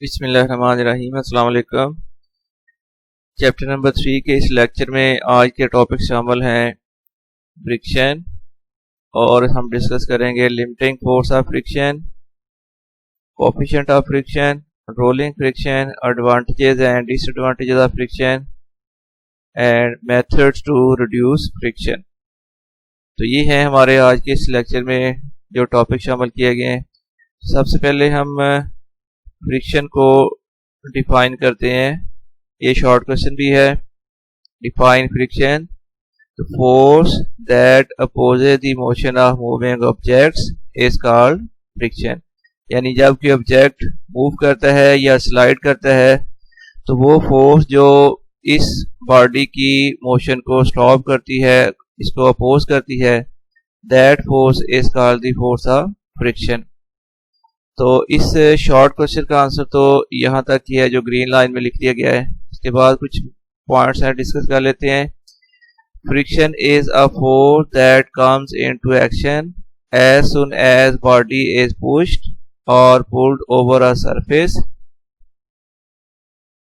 बिस्मिल्लाहिर्रहमानिर्रहीम। अस्सलाम वालेकुम। चैप्टर नंबर 3 के इस लेक्चर में आज के टॉपिक शामिल हैं फ्रिक्शन, और हम डिस्कस करेंगे limiting force of friction, coefficient of friction, rolling friction, advantages and disadvantages of friction and methods to reduce friction. तो ये हैं हमारे आज के इस लेक्चर में जो टॉपिक शामिल किए गए हैं। सबसे पहले हम फ्रिक्शन को डिफाइन करते हैं। ये शॉर्ट क्वेश्चन भी है। Define friction, the force that opposes the motion of moving objects is called friction. यानी जब कोई ऑब्जेक्ट मूव करता है या स्लाइड करता है तो वो फोर्स जो इस बॉडी की मोशन को स्टॉप करती है, इसको अपोज करती है, that force is called the force of friction. तो इस शॉर्ट क्वेश्चन का आंसर तो यहाँ तक ही है जो ग्रीन लाइन में लिख दिया गया है। इसके बाद कुछ पॉइंट्स हैं, डिस्कस कर लेते हैं। Friction is a force that comes into action as soon as body is pushed or pulled over a surface.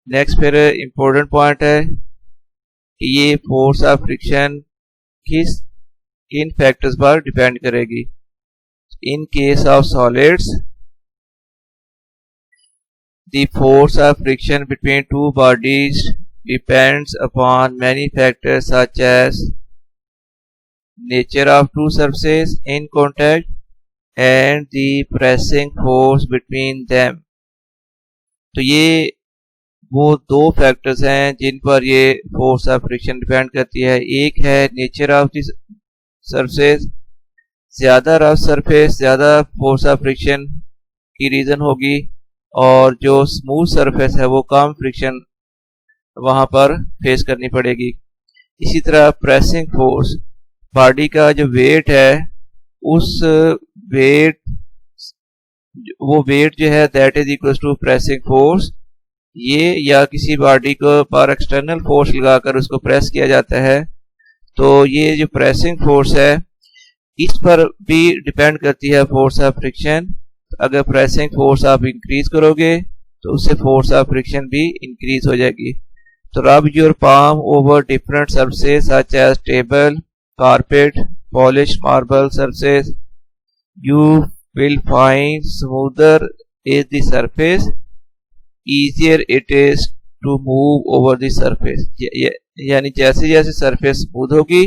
Next फिर इंपॉर्टेंट पॉइंट है कि ये फोर्स ऑफ फ्रिक्शन किन फैक्टर्स पर डिपेंड करेगी। In case of solids, the force of friction between two bodies depends upon many factors such as nature of two surfaces in contact and the pressing force between them। तो ये वो दो factors हैं जिन पर ये force of friction depend करती है। एक है नेचर ऑफ द सरफेस, ज़्यादा रफ सरफेस ज़्यादा फोर्स ऑफ फ्रिक्शन की रीज़न होगी, और जो स्मूथ सरफेस है वो कम फ्रिक्शन वहाँ पर फेस करनी पड़ेगी। इसी तरह प्रेसिंग फोर्स, बॉडी का जो वेट है उस वेट जो है that is equal to pressing force. ये या किसी बॉडी को पर एक्सटर्नल फोर्स लगाकर उसको प्रेस किया जाता है, तो ये जो प्रेसिंग फोर्स है इस पर भी डिपेंड करती है फोर्स ऑफ फ्रिक्शन। अगर प्रेसिंग फोर्स आप इंक्रीज करोगे तो उससे फोर्स ऑफ फ्रिक्शन भी इंक्रीज हो जाएगी। तो rub your palm over different surfaces such as table, carpet, polish marble surface, you will find smoother is the surface, easier it is to move over the surface. यानी जैसे जैसे surface smooth होगी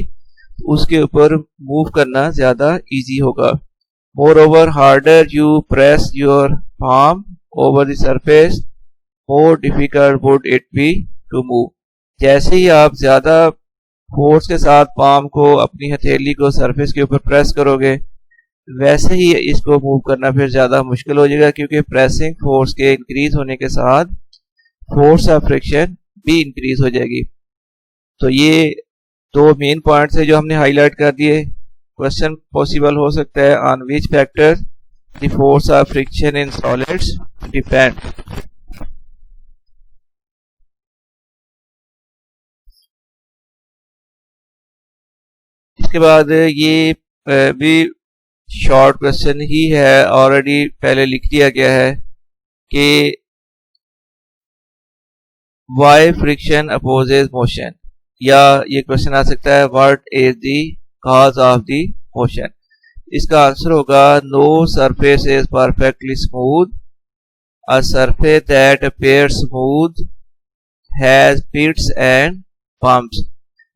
उसके ऊपर move करना ज्यादा easy होगा। Moreover, harder you press your palm over the surface, more difficult would it be to move। जैसे ही आप ज़्यादा फोर्स के साथ पाम को, अपनी हथेली को सरफेस के ऊपर प्रेस करोगे, वैसे ही इसको मूव करना फिर ज़्यादा मुश्किल हो जाएगा, क्योंकि प्रेसिंग फोर्स के इंक्रीज होने के साथ फोर्स ऑफ फ्रिक्शन भी इंक्रीज हो जाएगी। तो ये दो मेन पॉइंट्स है जो हमने हाईलाइट कर दिए। क्वेश्चन पॉसिबल हो सकता है on which factor the force of friction in solids depend. इसके बाद ये भी शॉर्ट क्वेश्चन ही है, ऑलरेडी पहले लिख दिया गया है कि वाई फ्रिक्शन अपोजेस मोशन, या ये क्वेश्चन आ सकता है what is the cause of the motion। इसका आंसर होगा no surface is perfectly smooth, a surface that appears smooth has pits and bumps।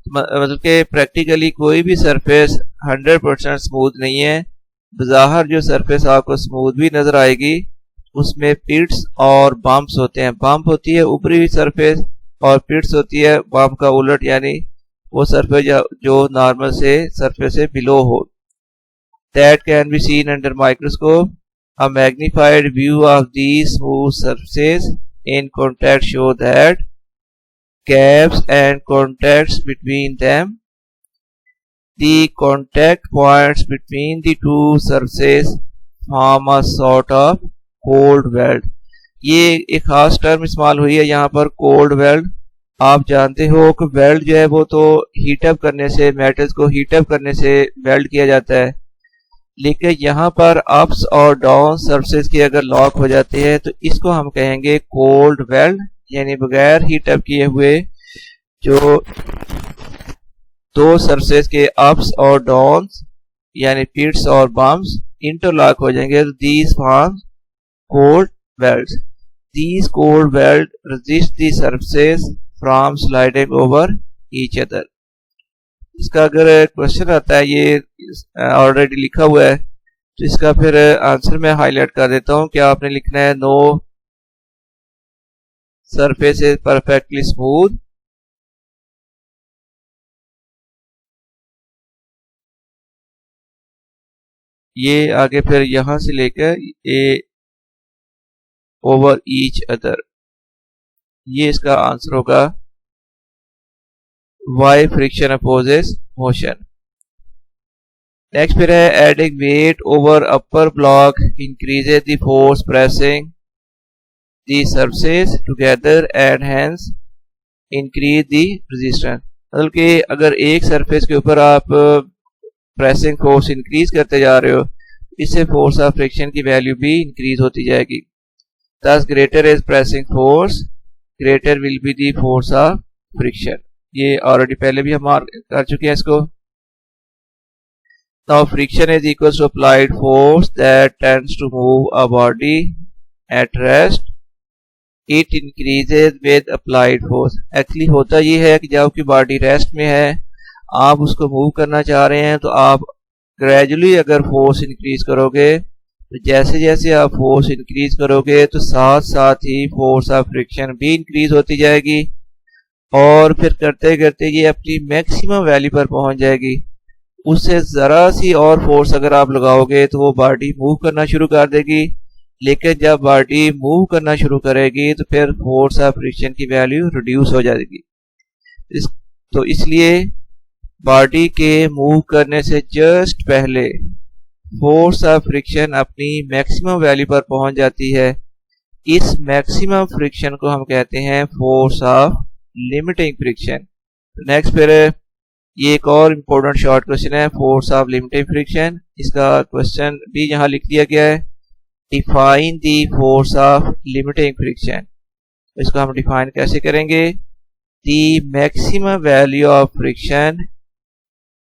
मतलब कि प्रैक्टिकली कोई भी सरफेस 100% स्मूथ नहीं है। बज़ाहिर जो सरफेस आपको स्मूथ भी नजर आएगी उसमें पिट्स और बम्प्स होते हैं। बम्प होती है ऊपरी हुई सरफेस और पिट्स होती है बम्प का उलट, यानी वो सरफेस जो नॉर्मल से सरफेस से बिलो हो। That can be seen under microscope. A magnified view of these smooth surfaces in contact show that gaps and contacts between them, the contact points between the two surfaces form a sort of cold weld। ये एक खास term इस्तेमाल हुई है यहाँ पर, cold weld. आप जानते हो कि वेल्ड जो है वो तो हीटअप करने से, मेटल्स को हीटअप करने से वेल्ड किया जाता है, लेकिन यहाँ पर अप्स और डाउन सरफेस की अगर लॉक हो जाती है तो इसको हम कहेंगे कोल्ड वेल्ड, यानी बगैर हीट अप किए हुए जो दो सरफेस के अप्स और डाउन्स यानी पिट्स और बम्प्स इंटरलॉक हो जाएंगे तो these form cold welds. These cold weld resist the surface from sliding over each other. इसका अगर क्वेश्चन आता है, ये ऑलरेडी लिखा हुआ है, तो इसका फिर आंसर मैं हाईलाइट कर देता हूं। क्या आपने लिखना है, no surface is perfectly smooth, ये आगे फिर यहां से लेकर ए ओवर ईच अदर, ये इसका आंसर होगा। Why friction opposes motion. Next फिर है adding weight over upper block increases the force pressing the surface together and hence increase the resistance. मतलब कि अगर एक सरफेस के ऊपर आप प्रेसिंग फोर्स इंक्रीज करते जा रहे हो, इससे फोर्स ऑफ फ्रिक्शन की वैल्यू भी इंक्रीज होती जाएगी। Thus greater is pressing force, greater will be the force of friction। ये ऑलरेडी पहले भी हम मार्क कर चुके हैं इसको। Now friction is equals to applied force that tends to move a body at rest. It increases with applied force। Actually होता ये है कि जब आपकी बॉडी रेस्ट में है, आप उसको मूव करना चाह रहे हैं, तो आप ग्रेजुअली अगर फोर्स इंक्रीज करोगे, तो जैसे जैसे आप फोर्स इंक्रीज करोगे तो साथ साथ ही फोर्स ऑफ फ्रिक्शन भी इंक्रीज होती जाएगी, और फिर करते करते ये अपनी मैक्सिमम वैल्यू पर पहुंच जाएगी। उससे ज़रा सी और फोर्स अगर आप लगाओगे तो वो बॉडी मूव करना शुरू कर देगी, लेकिन जब बॉडी मूव करना शुरू करेगी तो फिर फोर्स ऑफ फ्रिक्शन की वैल्यू रिड्यूस हो जाएगी। तो इसलिए बॉडी के मूव करने से जस्ट पहले फोर्स ऑफ फ्रिक्शन अपनी मैक्सिमम वैल्यू पर पहुंच जाती है। इस मैक्सिमम फ्रिक्शन को हम कहते हैं force of limiting friction. Next फिर ये एक और इम्पोर्टेंट शॉर्ट क्वेश्चन है, फोर्स ऑफ लिमिटिंग फ्रिक्शन। इसका क्वेश्चन भी यहाँ लिख दिया गया है, define the force of limiting friction. इसको हम डिफाइन कैसे करेंगे, the maximum value of friction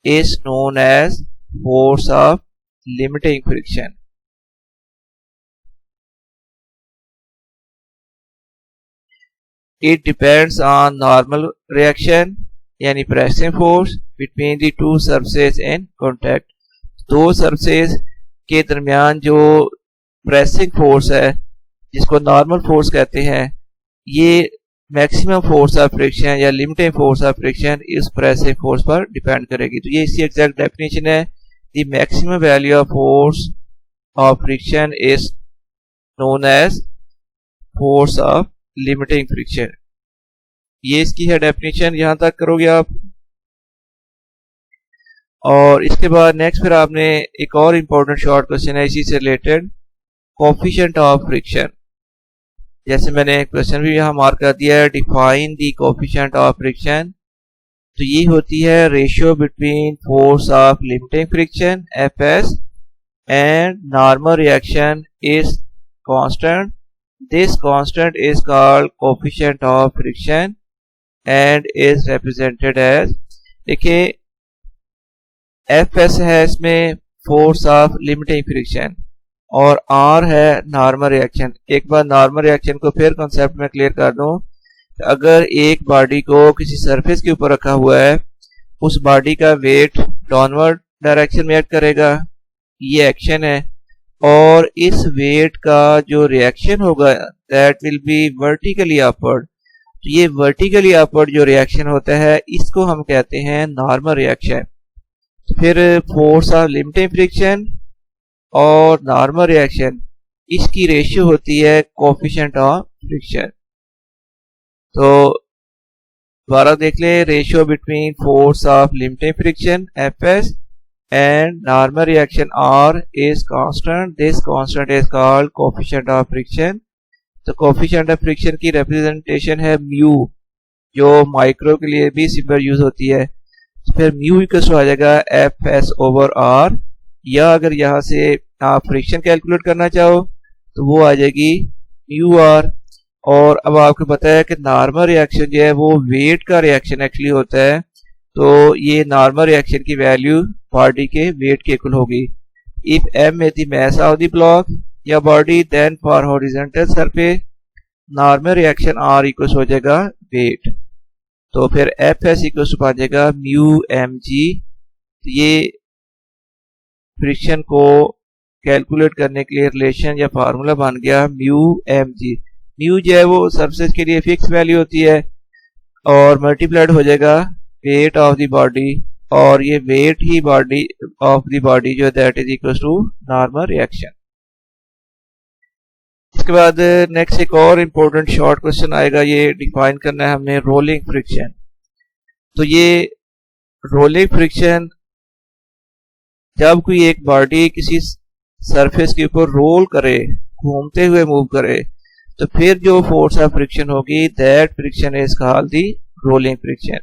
is known as force of limiting friction। It depends on normal reaction यानी pressing force between the two surfaces in contact। दो surfaces के दरमियान जो pressing force है, जिसको normal force कहते हैं, ये maximum force of friction या limiting force of friction इस pressing force पर डिपेंड करेगी। तो ये इसकी एग्जैक्ट डेफिनेशन है, the maximum value of force of friction is known as force of limiting friction। ये इसकी है डेफिनेशन, यहां तक करोगे आप। और इसके बाद नेक्स्ट फिर आपने एक और इम्पोर्टेंट शॉर्ट क्वेश्चन है इसी से रिलेटेड, कोफिशिएंट ऑफ फ्रिक्शन। जैसे मैंने क्वेश्चन भी यहां मार्क कर दिया है, define the coefficient of friction. तो ये होती है ratio between force of limiting friction Fs and normal reaction is constant. This constant is called coefficient of friction and is represented as, देखिए Fs है इसमें फोर्स ऑफ लिमिटिंग फ्रिक्शन और R है normal reaction. एक बार normal reaction को फिर concept में क्लियर कर दूं, अगर एक बॉडी को किसी सरफेस के ऊपर रखा हुआ है, उस बॉडी का वेट डाउनवर्ड डायरेक्शन में एक्ट करेगा, ये एक्शन है, और इस वेट का जो रिएक्शन होगा that will be vertically upward. तो ये वर्टिकली अपवर्ड जो रिएक्शन होता है, इसको हम कहते हैं नॉर्मल रिएक्शन। तो फिर फोर्स ऑफ लिमिटिंग फ्रिक्शन और नॉर्मल रिएक्शन, इसकी रेशियो होती है कोफिशिएंट ऑफ फ्रिक्शन। तो दोबारा देख ले, ratio between force of limiting friction Fs and normal reaction R is constant. This constant is called coefficient of friction. तो कोफिशिएंट ऑफ फ्रिक्शन की रिप्रेजेंटेशन है म्यू, जो माइक्रो के लिए भी सिंबल यूज होती है। तो फिर म्यू इक्वल टू आ जाएगा Fs ओवर R। या अगर यहाँ से आप फ्रिक्शन कैलकुलेट करना चाहो तो वो आ जाएगी म्यू आर। और अब आपको पता है कि नॉर्मल रिएक्शन जो है वो वेट का रिएक्शन एक्चुअली होता है, तो ये नॉर्मल रिएक्शन की वैल्यू बॉडी के वेट के इक्वल होगी। If m is the mass of the block या body, then for horizontal surface normal reaction r equal हो जाएगा वेट। तो फिर Fs इक्वल बन जाएगा म्यू mg। ये फ्रिक्शन को कैलकुलेट करने के लिए रिलेशन या फार्मूला बन गया म्यू mg। म्यू जो है वो सरफेस के लिए फिक्स वैल्यू होती है और मल्टीप्लाइड हो जाएगा वेट ऑफ द बॉडी, और ये वेट ही बॉडी ऑफ द बॉडी जो that is equal to normal reaction. इसके बाद नेक्स्ट एक और इम्पोर्टेंट शॉर्ट क्वेश्चन आएगा, ये डिफाइन करना है हमने रोलिंग फ्रिक्शन। तो ये रोलिंग फ्रिक्शन जब कोई एक बॉडी किसी सरफेस के ऊपर रोल करे, घूमते हुए मूव करे, तो फिर जो फोर्स ऑफ फ्रिक्शन होगी that friction is called the rolling friction.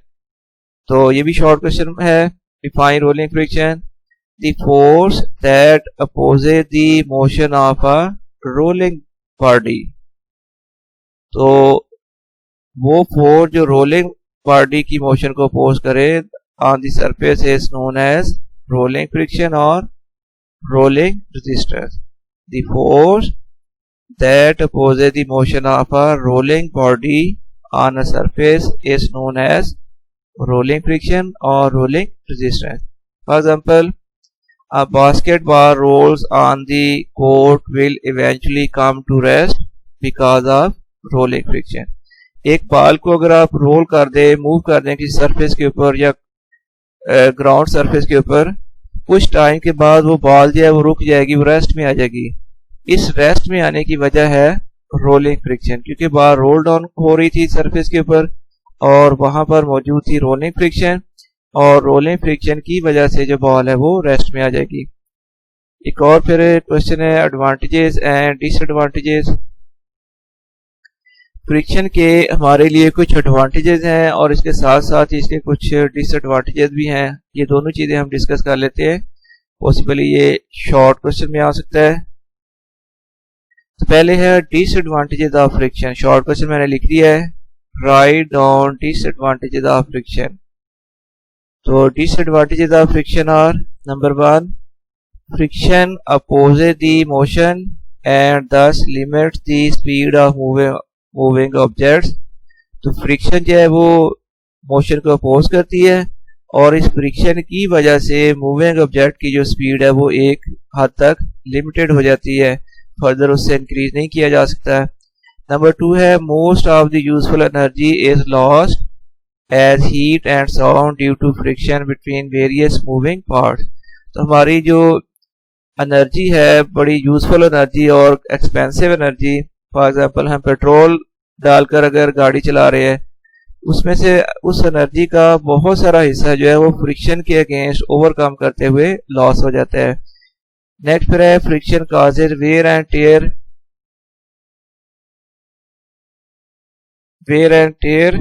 तो ये भी शॉर्ट क्वेश्चन है, define rolling friction. The force that opposes the motion of a rolling body. तो वो फोर्स जो रोलिंग बॉडी की मोशन को अपोज करे on the surface is known as rolling friction और rolling resistance. The force that opposes the motion of a rolling body on a surface is known as rolling friction or rolling resistance. For example, a basketball rolls on the court will eventually come to rest because of rolling friction. एक ball को अगर आप role कर दे, move कर दें किसी surface के ऊपर या ग्राउंड सरफेस के ऊपर, कुछ टाइम के बाद वो बॉल जो है वो रुक जाएगी, वो रेस्ट में आ जाएगी। इस रेस्ट में आने की वजह है रोलिंग फ्रिक्शन, क्योंकि बार रोल डाउन हो रही थी सरफेस के ऊपर और वहां पर मौजूद थी रोलिंग फ्रिक्शन, और रोलिंग फ्रिक्शन की वजह से जो बॉल है वो रेस्ट में आ जाएगी। एक और फिर क्वेश्चन है एडवांटेजेस एंड डिसएडवांटेजेस। फ्रिक्शन के हमारे लिए कुछ एडवांटेजेस हैं और इसके साथ साथ इसके कुछ डिसएडवांटेजेस भी हैं। ये दोनों चीजें हम डिस्कस कर लेते हैं, पॉसिबली ये शॉर्ट क्वेश्चन में आ सकता है। तो पहले है disadvantages of friction. Short question मैंने लिख दिया है, write down disadvantages of friction. तो disadvantages of friction are, number 1, friction opposes the motion and thus limits the speed of moving objects. तो फ्रिक्शन जो है वो मोशन को अपोज करती है और इस फ्रिक्शन की वजह से मूविंग ऑब्जेक्ट की जो स्पीड है वो एक हद तक लिमिटेड हो जाती है, फर्दर उससे इंक्रीज नहीं किया जा सकता। नंबर 2 है most of the useful energy is lost as heat and sound due to friction between various moving parts. तो हमारी जो एनर्जी है, बड़ी यूजफुल एनर्जी और एक्सपेंसिव एनर्जी, फॉर एग्जांपल हम पेट्रोल डालकर अगर गाड़ी चला रहे हैं, उसमें से उस एनर्जी का बहुत सारा हिस्सा जो है वो फ्रिक्शन के अगेंस्ट ओवरकम करते हुए लॉस हो जाता है। नेक्स्ट फिर है friction causes wear and tear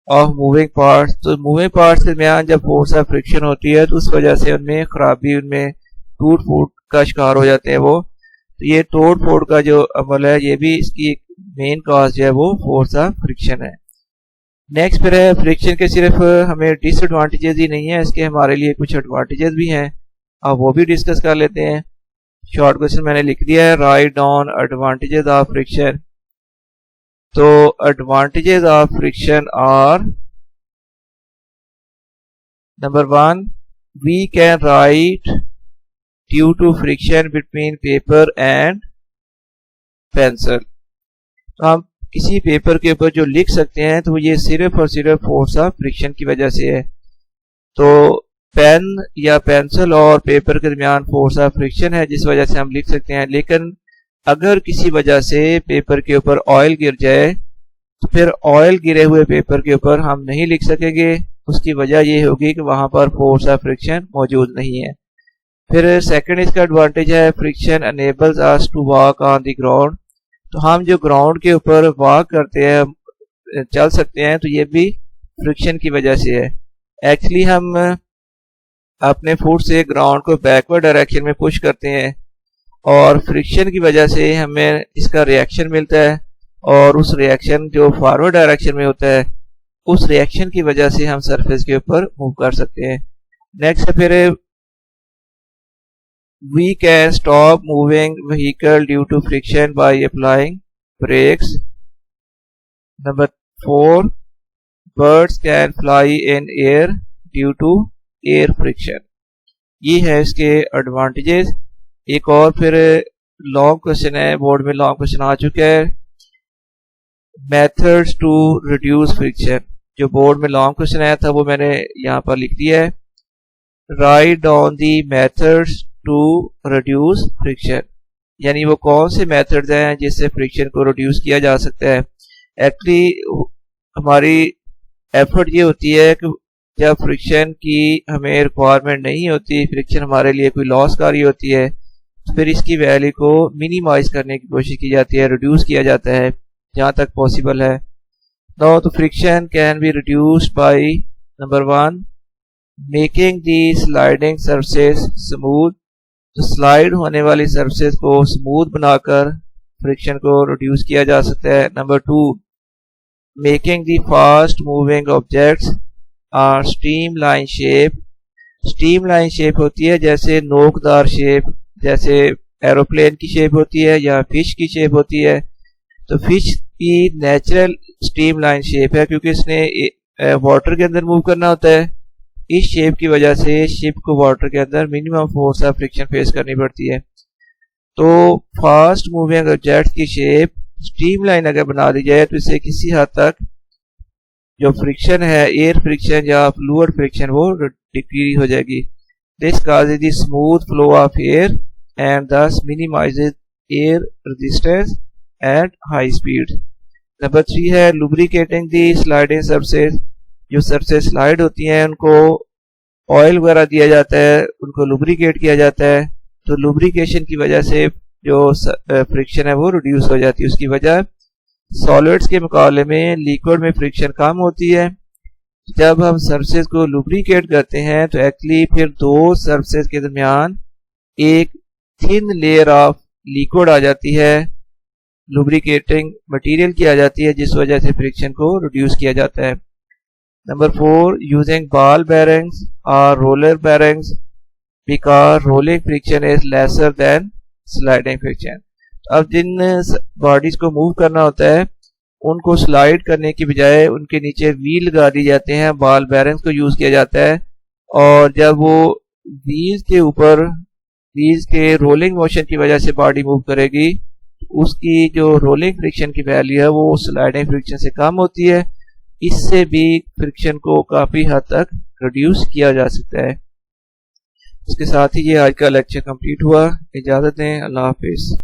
of moving parts. तो मूविंग पार्ट्स के दरमियान जब फोर्स ऑफ फ्रिक्शन होती है तो उस वजह से उनमें खराबी, उनमें टूट फूट का शिकार हो जाते हैं वो। तो ये तोड़ फोड़ का जो अमल है ये भी इसकी मेन कॉज जो है वो फोर्स ऑफ फ्रिक्शन है। नेक्स्ट फिर है फ्रिक्शन के सिर्फ हमें डिसएडवांटेजेस ही नहीं है, इसके हमारे लिए कुछ एडवांटेजेस भी हैं, अब वो भी डिस्कस कर लेते हैं। शॉर्ट क्वेश्चन मैंने लिख दिया है, write down advantages of friction. तो advantages of friction are, number 1, we can write due to friction between paper and pencil. तो हम किसी पेपर के ऊपर जो लिख सकते हैं तो ये सिर्फ और सिर्फ फोर्स ऑफ फ्रिक्शन की वजह से है। तो पेन या पेंसिल और पेपर के दरमियान फोर्स ऑफ फ्रिक्शन है जिस वजह से हम लिख सकते हैं, लेकिन अगर किसी वजह से पेपर के ऊपर ऑयल गिर जाए तो फिर ऑयल गिरे हुए पेपर के ऊपर हम नहीं लिख सकेंगे। उसकी वजह ये होगी कि वहां पर फोर्स ऑफ फ्रिक्शन मौजूद नहीं है। फिर सेकंड इसका एडवांटेज है, friction enables us to walk on the ground. तो हम जो ग्राउंड के ऊपर वॉक करते हैं, चल सकते हैं, तो ये भी फ्रिक्शन की वजह से है। एक्चुअली हम अपने फुट से ग्राउंड को बैकवर्ड डायरेक्शन में पुश करते हैं और फ्रिक्शन की वजह से हमें इसका रिएक्शन मिलता है और उस रिएक्शन जो फॉरवर्ड डायरेक्शन में होता है उस रिएक्शन की वजह से हम सरफेस के ऊपर मूव कर सकते हैं। नेक्स्ट है फिर we can stop moving vehicle due to friction by applying brakes. Number 4, birds can fly in air due to air friction. ये है इसके एडवांटेजेस। एक और फिर लॉन्ग क्वेश्चन है, बोर्ड में लॉन्ग क्वेश्चन आ चुका है, मेथड्स टू रिड्यूस फ्रिक्शन। जो बोर्ड में लॉन्ग क्वेश्चन आया था वो मैंने यहाँ पर लिख दिया है। Write down the methods to reduce friction, यानी वो कौन से मेथड्स हैं जिससे फ्रिक्शन को रिड्यूस किया जा सकता है। एक्चुअली हमारी एफर्ट ये होती है कि जब फ्रिक्शन की हमें रिक्वायरमेंट नहीं होती, फ्रिक्शन हमारे लिए कोई लॉसकारी होती है, फिर इसकी वैल्यू को मिनिमाइज करने की कोशिश की जाती है, रिड्यूस किया जाता है जहाँ तक पॉसिबल है। नाउ तो friction can be reduced by number 1, making the sliding surface smooth. तो स्लाइड होने वाली सरफेस को स्मूथ बनाकर फ्रिक्शन को रिड्यूस किया जा सकता है। Number 2, making the fast moving objects are streamline shape. Streamline shape होती है जैसे नोकदार शेप, जैसे एरोप्लेन की शेप होती है या फिश की शेप होती है। तो फिश की नेचुरल स्ट्रीमलाइन शेप है क्योंकि इसने वाटर के अंदर मूव करना होता है। इस शेप की वजह से शिप को वाटर के अंदर minimum force of friction face करनी पड़ती है। तो फास्ट मूविंग ऑब्जेक्ट की शेप स्ट्रीमलाइन अगर बना दी जाए तो इससे किसी हद तक जो फ्रिक्शन है, एयर फ्रिक्शन या फ्लूइड फ्रिक्शन, वो डिक्रीज हो जाएगी। This causes the smooth flow of air and thus minimizes air resistance at high speed. Number 3 है lubricating the sliding surface। जो सरफेस स्लाइड होती हैं उनको ऑयल वगैरह दिया जाता है, उनको लुब्रिकेट किया जाता है। तो लुब्रिकेशन की वजह से जो फ्रिक्शन है वो रिड्यूस हो जाती है। उसकी वजह सॉलिड्स के मुकाबले में लिक्विड में फ्रिक्शन कम होती है। जब हम सरफेस को लुब्रिकेट करते हैं तो एक्चुअली फिर दो सरफेस के दरमियान एक थिन लेयर ऑफ लिक्विड आ जाती है, लुब्रिकेटिंग मटेरियल की आ जाती है, जिस वजह से फ्रिक्शन को रिड्यूस किया जाता है। नंबर 4, यूजिंग बॉल बेरिंग्स और roller bearings because rolling friction is lesser than sliding friction. अब जिन बॉडीज को मूव करना होता है उनको स्लाइड करने की बजाय उनके नीचे व्हील लगा दी जाते हैं, बॉल बेरिंग्स को यूज किया जाता है। और जब वो व्हील्स के ऊपर व्हील्स के रोलिंग मोशन की वजह से बॉडी मूव करेगी, उसकी जो रोलिंग फ्रिक्शन की वैल्यू है वो स्लाइडिंग फ्रिक्शन से कम होती है। इससे भी फ्रिक्शन को काफी हद तक रिड्यूस किया जा सकता है। इसके साथ ही ये आज का लेक्चर कंप्लीट हुआ। इजाजत दें, अल्लाह हाफिज।